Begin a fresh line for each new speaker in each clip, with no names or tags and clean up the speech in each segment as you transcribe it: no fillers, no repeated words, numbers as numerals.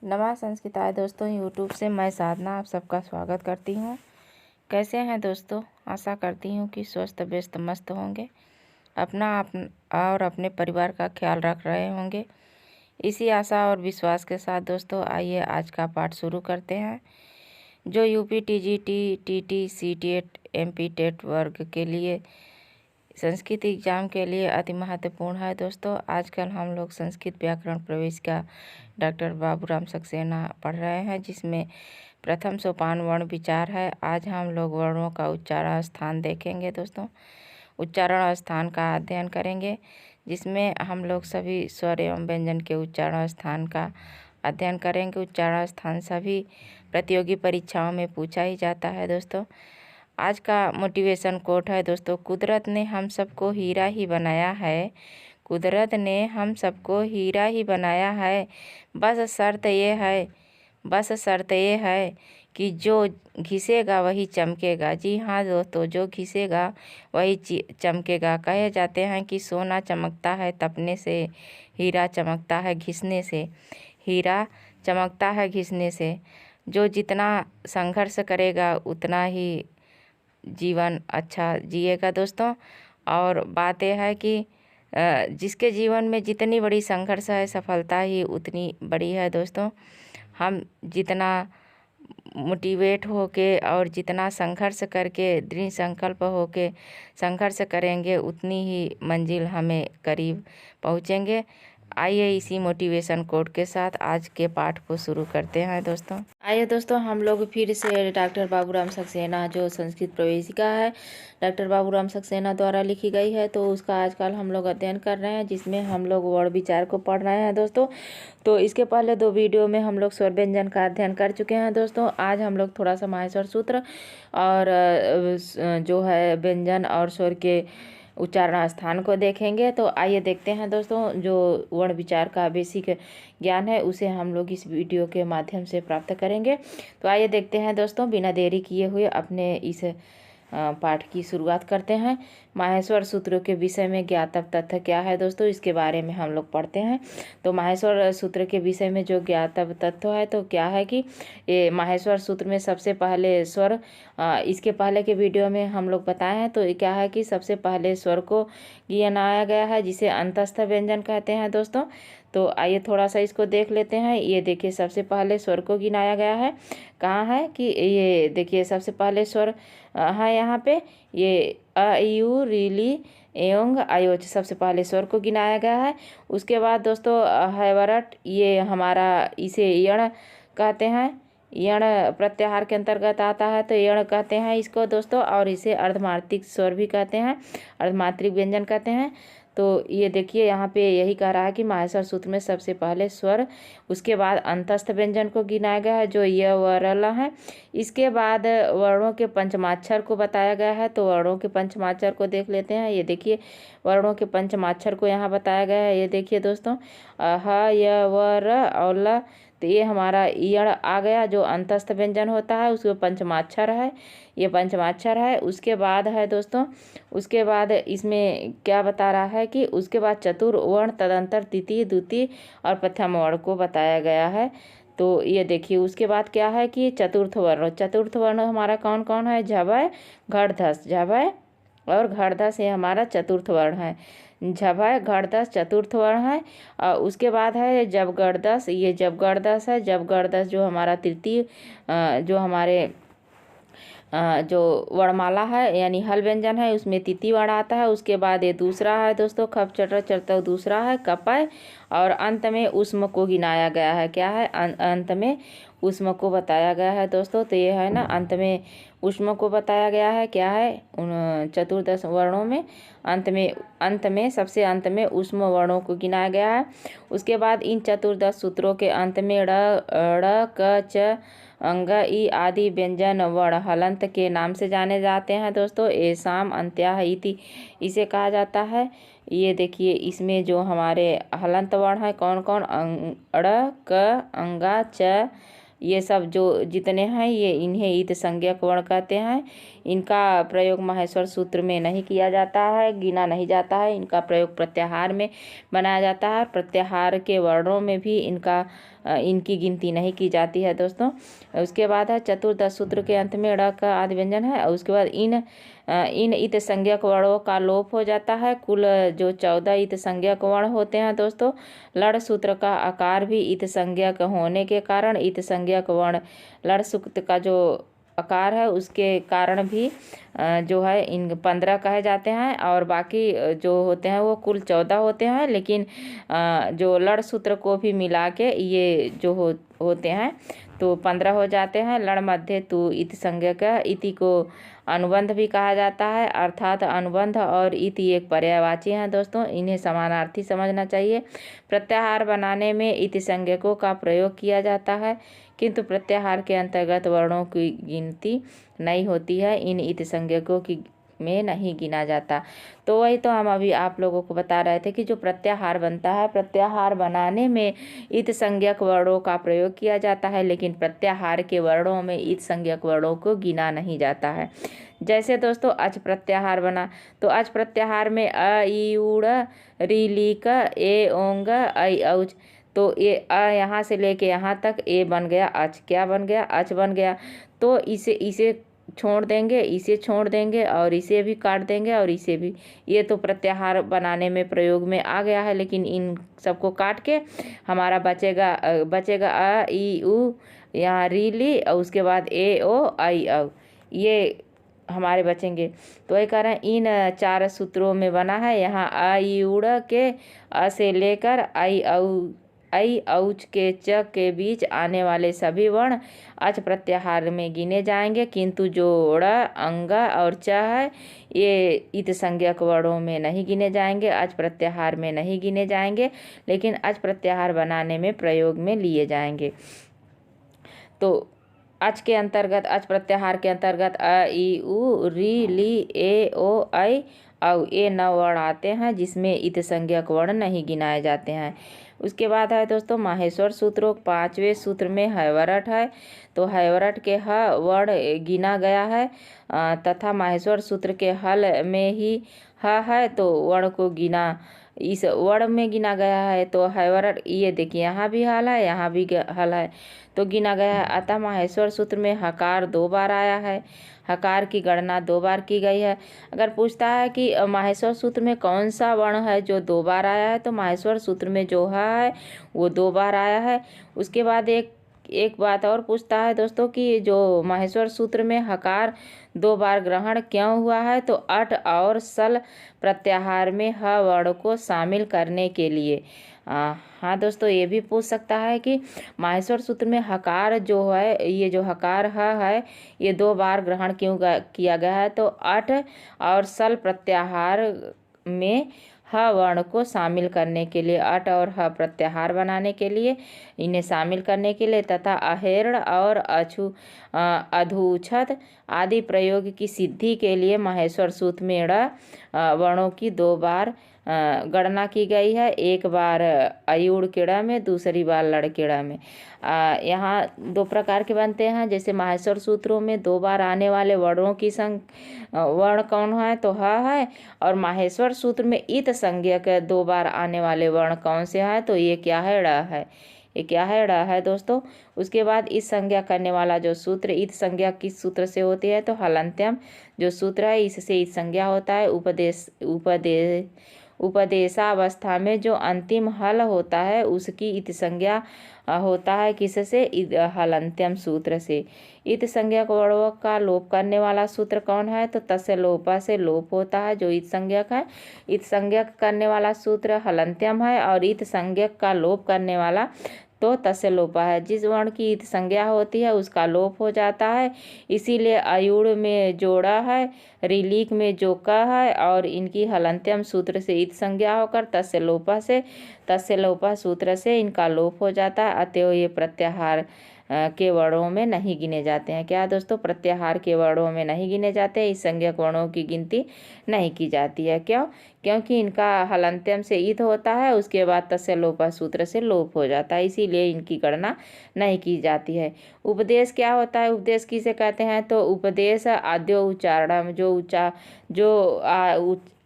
नमः संस्कृताय दोस्तों, यूट्यूब से मैं साधना आप सबका स्वागत करती हूँ। कैसे हैं दोस्तों? आशा करती हूँ कि स्वस्थ व्यस्त मस्त होंगे, और अपने परिवार का ख्याल रख रहे होंगे। इसी आशा और विश्वास के साथ दोस्तों आइए आज का पाठ शुरू करते हैं। जो UP TGT, TT, CTET, MP TET वर्ग के लिए संस्कृत एग्जाम के लिए अति महत्वपूर्ण है दोस्तों। आजकल हम लोग संस्कृत व्याकरण प्रवेश का डॉक्टर बाबूराम सक्सेना पढ़ रहे हैं, जिसमें प्रथम सोपान वर्ण विचार है। आज हम लोग वर्णों का उच्चारण स्थान देखेंगे दोस्तों। उच्चारण स्थान का अध्ययन करेंगे, जिसमें हम लोग सभी स्वर एवं व्यंजन के उच्चारण स्थान का अध्ययन करेंगे। उच्चारण स्थान सभी प्रतियोगी परीक्षाओं में पूछा ही जाता है दोस्तों। आज का मोटिवेशन कोट है दोस्तों, कुदरत ने हम सबको हीरा ही बनाया है। कुदरत ने हम सबको हीरा ही बनाया है। बस शर्त ये है कि जो घिसेगा वही चमकेगा। जी हाँ दोस्तों, जो घिसेगा वही चमकेगा। कहे जाते हैं कि सोना चमकता है तपने से, हीरा चमकता है घिसने से। हीरा चमकता है घिसने से। जो जितना संघर्ष करेगा उतना ही जीवन अच्छा जिएगा दोस्तों। और बात यह है कि जिसके जीवन में जितनी बड़ी संघर्ष है, सफलता ही उतनी बड़ी है दोस्तों। हम जितना मोटिवेट होके और जितना संघर्ष करके, दृढ़ संकल्प होके संघर्ष करेंगे, उतनी ही मंजिल हमें करीब पहुँचेंगे। आइए इसी मोटिवेशन कोट के साथ आज के पाठ को शुरू करते हैं दोस्तों। आइए दोस्तों, हम लोग फिर से डॉक्टर बाबूराम सक्सेना, जो संस्कृत प्रवेशिका है, डॉक्टर बाबूराम सक्सेना द्वारा लिखी गई है, तो उसका आजकल हम लोग अध्ययन कर रहे हैं, जिसमें हम लोग वर्ण विचार को पढ़ रहे हैं दोस्तों। तो इसके पहले 2 वीडियो में हम लोग स्वर व्यंजन का अध्ययन कर चुके हैं दोस्तों। आज हम लोग थोड़ा सा माहेश्वर सूत्र और जो है व्यंजन और स्वर के उच्चारण स्थान को देखेंगे। तो आइए देखते हैं दोस्तों, जो वर्ण विचार का बेसिक ज्ञान है उसे हम लोग इस वीडियो के माध्यम से प्राप्त करेंगे। तो आइए देखते हैं दोस्तों, बिना देरी किए हुए अपने इस पाठ की शुरुआत करते हैं। माहेश्वर सूत्रों के विषय में ज्ञातव्य तथ्य क्या है दोस्तों, इसके बारे में हम लोग पढ़ते हैं। तो माहेश्वर सूत्र के विषय में जो ज्ञातव्य तथ्य है तो क्या है कि ये माहेश्वर सूत्र में सबसे पहले स्वर, इसके पहले के वीडियो में हम लोग बताए हैं। तो क्या है कि सबसे पहले स्वर को गिनाया गया है, जिसे अंतस्थ व्यंजन कहते हैं दोस्तों। तो आइए थोड़ा सा इसको देख लेते हैं। ये देखिए, सबसे पहले स्वर को गिनाया गया है। कहाँ है कि ये देखिए, सबसे पहले स्वर है यहाँ पे, ये अ यू रीली एवं आयोच, सबसे पहले स्वर को गिनाया गया है। उसके बाद दोस्तों हैवरट, ये हमारा इसे यण कहते हैं, यण प्रत्याहार के अंतर्गत आता है, तो यण कहते हैं इसको दोस्तों। और इसे अर्धमात्रिक स्वर भी कहते हैं, अर्धमात्रिक व्यंजन कहते हैं। तो ये देखिए, यहाँ पे यही कह रहा है कि माहेश्वर सूत्र में सबसे पहले स्वर, उसके बाद अंतस्थ व्यंजन को गिनाया गया है, जो य व र ल है। इसके बाद वर्णों के पंचमाक्षर को बताया गया है। तो वर्णों के पंचमाक्षर को देख लेते हैं। ये देखिए, वर्णों के पंचमाक्षर को यहाँ बताया गया है। ये देखिए दोस्तों, ह य व र और ल, तो ये हमारा यण आ गया, जो अंतस्थ व्यंजन होता है, उसको पंचमाक्षर है, ये पंचमाक्षर है। उसके बाद है दोस्तों, उसके बाद इसमें क्या बता रहा है कि उसके बाद चतुर्वर्ण, तदंतर तृतीय, द्वितीय और प्रथम वर्ण को बताया गया है। तो ये देखिए, उसके बाद क्या है कि चतुर्थ वर्ण हमारा कौन कौन है? झभय, घड़धस, झभय और घड़धस, ये हमारा चतुर्थ वर्ण है। झभय, घड़धस चतुर्थ वर्ण है। और उसके बाद है जबगढ़दस, ये जबगढ़दस है। जबगढ़दस जो हमारा तृतीय, जो हमारे जो वर्णमाला है यानी हल व्यंजन है, उसमें तिथि वर्ण आता है। उसके बाद ये दूसरा है दोस्तों, खप चटर चरता, दूसरा है कपय। और अंत में उष्म को गिनाया गया है। क्या है? अंत में उष्म को बताया गया है दोस्तों। तो ये है ना, अंत में उष्म को बताया गया है। क्या है? उन चतुर्दश वर्णों में अंत में सबसे अंत में उष्म वर्णों को गिनाया गया है। उसके बाद इन चतुर्दश सूत्रों के अंत में ड़ क च अंग ई आदि व्यंजन वर्ण हलंत के नाम से जाने जाते हैं दोस्तों। एसाम अंत्याह इति इसे कहा जाता है। ये देखिए, इसमें जो हमारे हलंत वर्ण है कौन कौन? ड़ क अंगा च ये सब जो जितने हैं ये इन्हें ईत संज्ञक वर्ण कहते हैं। इनका प्रयोग माहेश्वर सूत्र में नहीं किया जाता है, गिना नहीं जाता है। इनका प्रयोग प्रत्याहार में बनाया जाता है। प्रत्याहार के वर्णों में भी इनकी गिनती नहीं की जाती है दोस्तों। उसके बाद है चतुर्दश सूत्र के अंत में ड़ का आदि व्यंजन है और उसके बाद इन इत संज्ञक वर्णों का लोप हो जाता है। कुल जो 14 इत संज्ञक वर्ण होते हैं दोस्तों। लड़ सूत्र का आकार भी इत संज्ञक होने के कारण इत संज्ञक वर्ण लड़ सूत्र का जो आकार है उसके कारण भी जो है इन 15 कहे जाते हैं और बाकी जो होते हैं वो कुल 14 होते हैं। लेकिन जो लड़ सूत्र को भी मिला के ये जो होते हैं तो 15 हो जाते हैं। लड़ मध्य तु इत संज्ञक इति को अनुबंध भी कहा जाता है, अर्थात अनुबंध और इति एक पर्यायवाची हैं दोस्तों। इन्हें समानार्थी समझना चाहिए। प्रत्याहार बनाने में इति संज्ञकों का प्रयोग किया जाता है, किंतु प्रत्याहार के अंतर्गत वर्णों की गिनती नहीं होती है। इन इत संज्ञकों की में नहीं गिना जाता। तो वही तो हम अभी आप लोगों को बता रहे थे कि जो प्रत्याहार बनता है, प्रत्याहार बनाने में इत संज्ञक वर्णों का प्रयोग किया जाता है, लेकिन प्रत्याहार के वर्णों में इत संज्ञक वर्णों को गिना नहीं जाता है। जैसे दोस्तों अच प्रत्याहार बना, तो अच प्रत्याहार में अ ई उड़ री ली क ए ओंग ऐ औच, तो ये अ यहाँ से लेके यहाँ तक ए बन गया अच। क्या बन गया? अच बन गया। तो इसे छोड़ देंगे, इसे छोड़ देंगे और इसे भी काट देंगे और इसे भी। ये तो प्रत्याहार बनाने में प्रयोग में आ गया है, लेकिन इन सबको काट के हमारा बचेगा अ ई उ, यहाँ री ली और उसके बाद ए ओ आई औ, ये हमारे बचेंगे। तो वही कह रहे हैं इन 4 सूत्रों में बना है। यहाँ आ ई उड़ के अ से लेकर ऐ औच के च के बीच आने वाले सभी वर्ण अच प्रत्याहार में गिने जाएंगे, किंतु जो ड़ अंग और च है ये इत संज्ञक वर्णों में नहीं गिने जाएंगे, अच प्रत्याहार में नहीं गिने जाएंगे, लेकिन अच प्रत्याहार बनाने में प्रयोग में लिए जाएंगे। तो अच प्रत्याहार के अंतर्गत अ ई उ री ली ए ओ ऐ औ ये 9 वर्ण आते हैं जिसमें इत संज्ञक वर्ण नहीं गिनाए जाते हैं। उसके बाद है दोस्तों माहेश्वर सूत्रों 5वें सूत्र में हैवरट है। तो हैवरट के ह वर्ण गिना गया है तथा माहेश्वर सूत्र के हल में ही ह है तो वर्ण को इस वर्ण में गिना गया है। तो हैवरट ये देखिए यहाँ भी हल है, यहाँ भी हल है तो गिना गया है। अतः माहेश्वर सूत्र में हकार 2 बार आया है। हकार की गणना 2 बार की गई है। अगर पूछता है कि माहेश्वर सूत्र में कौन सा वर्ण है जो 2 बार आया है, तो माहेश्वर सूत्र में जो है वो 2 बार आया है। उसके बाद एक बात और पूछता है दोस्तों कि जो माहेश्वर सूत्र में हकार 2 बार ग्रहण क्यों हुआ है, तो अट और सल प्रत्याहार में ह वर्ण को शामिल करने के लिए। हाँ दोस्तों, ये भी पूछ सकता है कि माहेश्वर सूत्र में हकार जो है, ये जो हकार है ये 2 बार ग्रहण क्यों किया गया है, तो अट और सल प्रत्याहार में ह वर्ण को शामिल करने के लिए, अट और ह प्रत्याहार बनाने के लिए, इन्हें शामिल करने के लिए, तथा अहेर्ण और अधूछत आदि प्रयोग की सिद्धि के लिए माहेश्वर सूत्र में ड़ वर्णों की 2 बार गणना की गई है। एक बार अयुड़ केड़ा में, दूसरी बार लड़ केड़ा में। यहाँ 2 प्रकार के बनते हैं। जैसे माहेश्वर सूत्रों में 2 बार आने वाले वर्णों की वर्ण कौन है, तो ह है। और माहेश्वर सूत्र में इत संज्ञक 2 बार आने वाले वर्ण कौन से हैं, तो ये क्या है? ड़ है। ये क्या है? ड़ है दोस्तों। उसके बाद इस संज्ञा करने वाला जो सूत्र, इत संज्ञा किस सूत्र से होती है, तो हलंत्यम जो सूत्र है इससे इत संज्ञा होता है। उपदेशावस्था में जो अंतिम हल होता है उसकी इत संज्ञा होता है किससे? हलंत्यम सूत्र से। इत संज्ञक वर्णों का लोप करने वाला सूत्र कौन है, तो तस्य लोपा से लोप होता है जो इत संज्ञक है। इत संज्ञक करने वाला सूत्र हलंत्यम है और इत संज्ञक का लोप करने वाला तो तस्य लोपा है। जिस वर्ण की इत संज्ञा होती है उसका लोप हो जाता है। इसीलिए अयुड़ में जोड़ा है, रिलीक में जो क है और इनकी हलंत्यम सूत्र से इत संज्ञा होकर तस्य लोपा सूत्र से इनका लोप हो जाता है। अतएव ये प्रत्याहार के वर्णों में नहीं गिने जाते हैं। क्या दोस्तों, प्रत्याहार के वर्णों में नहीं गिने जाते, इस संज्ञक वर्णों की गिनती नहीं की जाती है। क्यों? क्योंकि इनका हलंत्यम से ईद होता है, उसके बाद तस्य लोपा सूत्र से लोप हो जाता है, इसीलिए इनकी गणना नहीं की जाती है। उपदेश क्या होता है? उपदेश किसे कहते हैं? तो उपदेश आद्यो उच्चारण,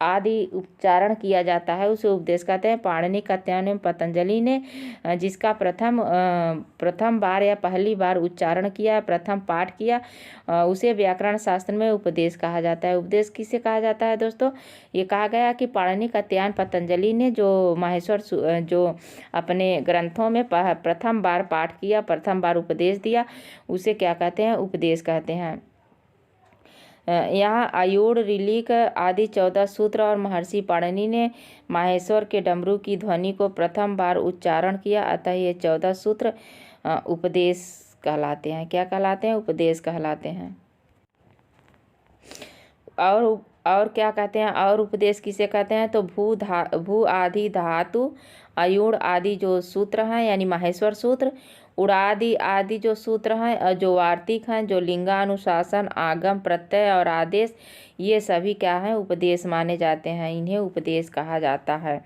आदि उच्चारण किया जाता है उसे उपदेश कहते हैं। पाणिनि कात्यायन पतंजलि ने जिसका प्रथम बार या पहली बार उच्चारण किया, प्रथम पाठ किया, उसे व्याकरण शास्त्र में उपदेश कहा जाता है। उपदेश किसे कहा जाता है दोस्तों? ये कहा गया कि पाणिनि कात्यायन पतंजलि ने जो जो अपने ग्रंथों में प्रथम बार पाठ किया, प्रथम बार उपदेश दिया, उसे क्या कहते हैं? उपदेश कहते हैं। यहाँ आयुड़, ऋलिक आदि 14 सूत्र और महर्षि पाणिनि ने माहेश्वर के डमरू की ध्वनि को प्रथम बार उच्चारण किया, अतः ये 14 सूत्र उपदेश कहलाते हैं। क्या कहलाते हैं? उपदेश कहलाते हैं। और क्या कहते हैं? और उपदेश किसे कहते हैं? तो भू आदि धातु, अयुण आदि जो सूत्र हैं यानी माहेश्वर सूत्र, उड़ादि आदि जो सूत्र हैं, जो वार्तिक हैं, जो लिंगानुशासन, आगम, प्रत्यय और आदेश, ये सभी क्या हैं? उपदेश माने जाते हैं, इन्हें उपदेश कहा जाता है।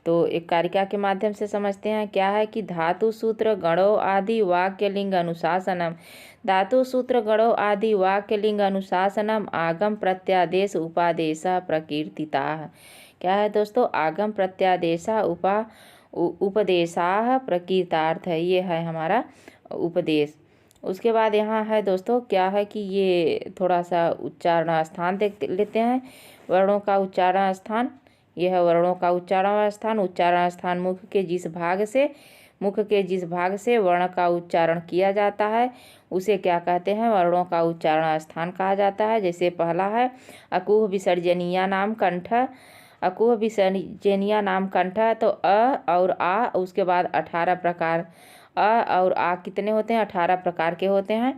तो एक कारिका के माध्यम से समझते हैं। क्या है कि धातु सूत्र गणो आदि वाक्य लिंग अनुशासनम, धातु सूत्र गणो आदि वाक्य लिंग अनुशासनम आगम प्रत्यादेश उपादेश प्रकीर्तिता। क्या है दोस्तों? आगम प्रत्यादेश उपदेशा प्रकीर्तार्थ है, ये है हमारा उपदेश। उसके बाद यहाँ है दोस्तों, क्या है कि ये थोड़ा सा उच्चारण स्थान देख लेते हैं। वर्णों का उच्चारण स्थान, यह है वर्णों का उच्चारण स्थान। उच्चारण स्थान मुख के जिस भाग से वर्ण का उच्चारण किया जाता है उसे क्या कहते हैं? वर्णों का उच्चारण स्थान कहा जाता है। जैसे पहला है अकुह विसर्जनीय नाम कंठ, अकुह विसर्जनीय नाम कंठ, तो अ और आ, उसके बाद 18 प्रकार, अ और आ कितने होते हैं? 18 प्रकार के होते हैं।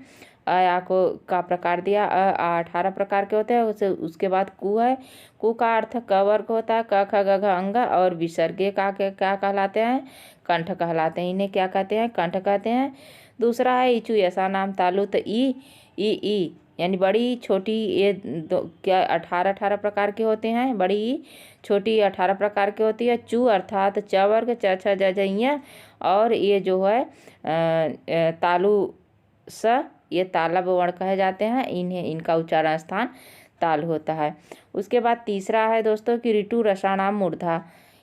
आ को का प्रकार दिया, आ 18 प्रकार के होते हैं। उसके बाद कु है, कु का अर्थ क वर्ग होता है, क ख ग घ अंग, और विसर्गे का क्या कहलाते हैं? कंठ कहलाते हैं। इन्हें क्या कहते हैं? कंठ कहते हैं। दूसरा है इचु ऐसा नाम तालु, तो ई यानी बड़ी छोटी, ये क्या 18 प्रकार के होते हैं। बड़ी छोटी 18 प्रकार की होती है। चू अर्थात च वर्ग, च छ ज झ, और ये जो है तालु स, ये तालब वर्ण कहे जाते हैं। इनका उच्चारण स्थान ताल होता है। उसके बाद तीसरा है दोस्तों कि ऋतु रसाणाम मूर्धा,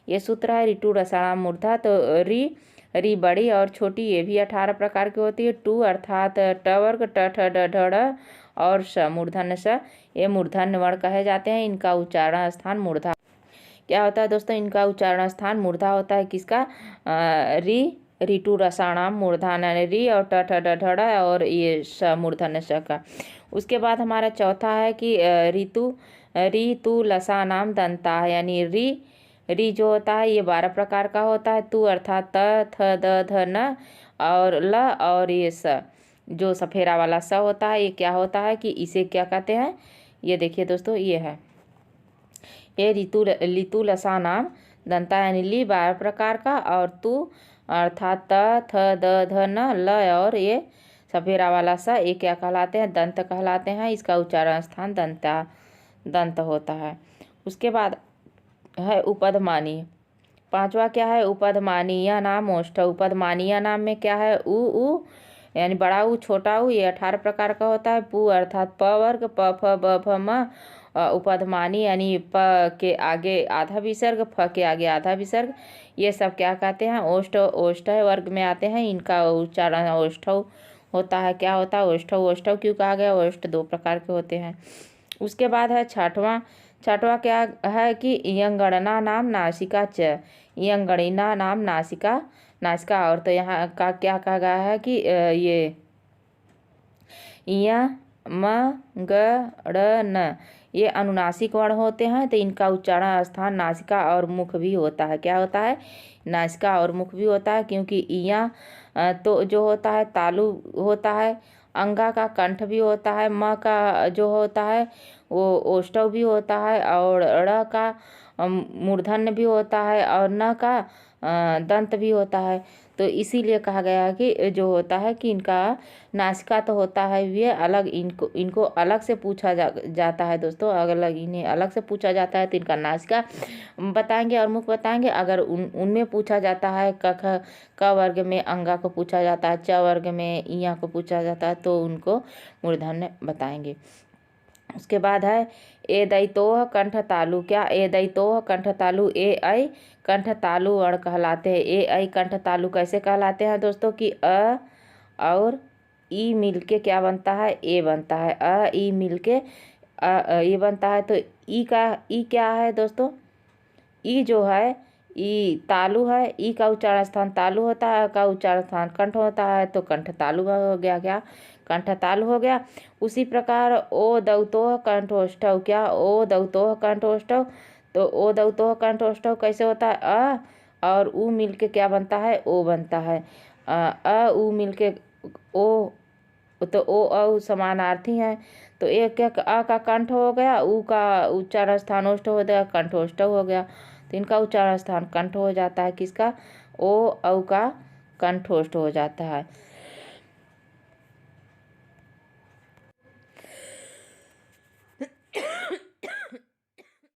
ये सूत्र है ऋतु रसाणाम मूर्धा। तो री बड़ी और छोटी, ये भी 18 प्रकार की होती है। टू अर्थात ट वर्ग, ट ठ ड ढ ड़, और स मूर्धन्य स, ये मूर्धन्य वर्ण कहे जाते हैं। इनका उच्चारण स्थान मूर्धा क्या होता है दोस्तों? इनका उच्चारण स्थान मूर्धा होता है। किसका? ऋतु रसाणाम मूर्धान, री और ट ठ ड ढ ड़, और ये स मूर्धन्य स का। उसके बाद हमारा चौथा है कि ऋतु लसानाम दंता, यानी री जो होता है ये 12 प्रकार का होता है। तू अर्थात त थ द ध न, और ल, और ये स जो सफेरा वाला स होता है, ये क्या होता है कि इसे क्या कहते हैं? ये देखिए दोस्तों, ये है ये ऋतु लसा नाम दंता, यानी ली 12 प्रकार का, और तू अर्थात त थ द ध न, ल, और ये सफेरा वाला सा, ये क्या कहलाते हैं? दंत कहलाते हैं। इसका उच्चारण स्थान दंत होता है। उसके बाद है उपधमानी। पांचवा क्या है? उपधमानीय नाम ओष्ठ। उपधमानीय नाम में क्या है? उ यानी बड़ा ऊ, छोटा ऊ, ये 18 प्रकार का होता है। पु अर्थात प वर्ग, प फ ब भ म, उपधमानी यानी प के आगे आधा विसर्ग, फ के आगे आधा विसर्ग, ये सब क्या कहते हैं? ओष्ठ वर्ग में आते हैं। इनका उच्चारण ओष्ठ होता है। क्या होता है? ओष्ठ क्यों कहा गया? ओष्ठ 2 प्रकार के होते हैं। उसके बाद है छठवां क्या है कि यंगणना नाम नासिका च, यंगणिना नाम नासिका, और तो यहाँ का क्या कहा गया है कि ये म ग ड़ न, ये अनुनासिक वर्ण होते हैं। तो इनका उच्चारण स्थान नासिका और मुख भी होता है। क्या होता है? नासिका और मुख भी होता है, क्योंकि इया तो जो होता है तालु होता है, अंगा का कंठ भी होता है, म का जो होता है वो ओष्ठव भी होता है, और ड़ का मूर्धन्य भी होता है और न का दंत भी होता है। तो इसीलिए कहा गया है कि जो होता है कि इनका नासिका तो होता है ये अलग, इनको अलग से पूछा जाता है दोस्तों। अगर इन्हें अलग से पूछा जाता है तो इनका नासिका बताएंगे और मुख बताएंगे। अगर उनमें पूछा जाता है क वर्ग में अंगा को पूछा जाता है, च वर्ग में ईया को पूछा जाता है तो उनको मूर्धन्य बताएंगे। उसके बाद है ए दैतोह कंठ तालु। क्या ए दैतोह कंठ तालु, ए ऐ कंठ तालु वर्ण कहलाते हैं। ए ऐ कंठ तालु कैसे कहलाते हैं दोस्तों कि अ और ई मिलके क्या बनता है, ए बनता है। अ ई मिलके ई बनता है। तो ई क्या है दोस्तों, ई जो है ई तालु है। ई का उच्चारण स्थान तालु होता है, का उच्चारण स्थान कंठ होता है, तो कंठ तालु हो गया। क्या कंठ तालु हो गया। उसी प्रकार ओ दौतोह कंठोष्ठव। क्या ओ दौतोह कंठोष्ठव, तो ओ दौतोह कंठोष्ठव कैसे होता है, अ और उ मिलके क्या बनता है, ओ बनता है। अ उ मिलके ओ, तो ओ औ समानार्थी हैं। तो एक क्या अ का कंठ हो गया, उ का उच्चारण स्थान ओष्ठ हो गया, कंठोष्ठ हो गया। तो इनका उच्चारण स्थान कंठ हो जाता है। किसका, ओ औ का कंठोष्ठ हो जाता है।